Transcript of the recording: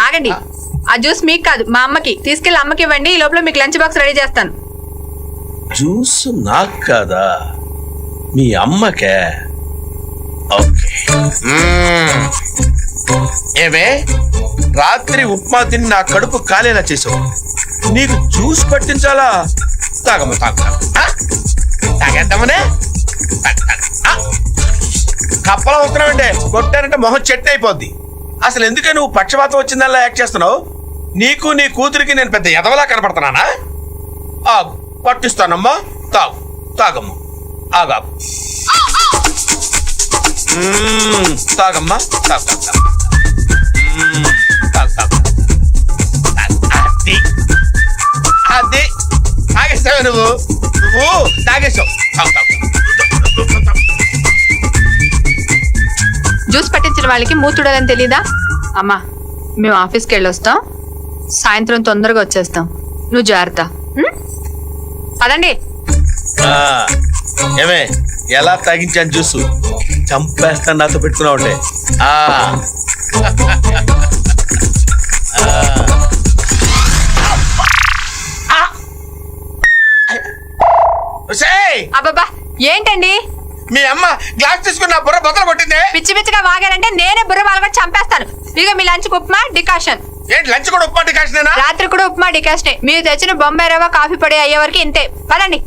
ఆగండి, ఆ జ్యూస్ మీకు కాదు మా అమ్మకి. తీసుకెళ్ళి అమ్మకి ఇవ్వండి, ఈ లోపల మీకు లంచ్ బాక్స్ రెడీ చేస్తాను. జ్యూస్ నాకు కాదా, మీ అమ్మకే? ఓకే. ఏమే, రాత్రి ఉప్మా తిని నా కడుపు కాలేలా చేసావు, నీకు జ్యూస్ పట్టించాలా? తాగమ్మ తాగేద్దామనే. కప్పలా అవుతున్నావంటే కొట్టారంటే మొహం చెట్టు అయిపోద్ది. అసలు ఎందుకే నువ్వు పక్షపాతం వచ్చిందల్లా యాక్ట్ చేస్తున్నావు? నీకు నీ కూతురికి నేను పెద్ద ఎదవలా కనపడుతున్నానా? ఆగు, పట్టిస్తానమ్మా. తాగు, తాగమ్మా. ఆగాగు. తాగమ్మా, తాగు. అది తాగేస్తావే నువ్వు తాగేసావు. జ్యూస్ పట్టించిన వాళ్ళకి మూతుడాలని తెలీదా? అమ్మా, మేము ఆఫీస్కి వెళ్ళొస్తాం, సాయంత్రం తొందరగా వచ్చేస్తాం. నువ్వు జాగ్రత్త. పదండి. ఏమే, ఎలా తాగించాను జ్యూసు? చంపేస్తాను నాతో పెట్టుకున్నావు అంటే. అబ్బబ్బా, ఏంటండి? మీ అమ్మ గ్లాస్ తీసుకుని నా బుర్ర బొక్కలు కొట్టింది. పిచ్చి పిచ్చిగా వాగారంటే నేనే బుర్ర వాళ్ళ చంపేస్తాను. ఇదిగో మీ లంచ్ ఉప్మా డికాషన్. ఏంటి లంచ్ కూడా ఉప్మా డికాషన్? రాత్రి కూడా ఉప్మా డికాషనే. మీరు తెచ్చిన బొంబాయి రవ్వ కాఫీ పొడి అయ్యే వరకు ఇంతే. పదండి.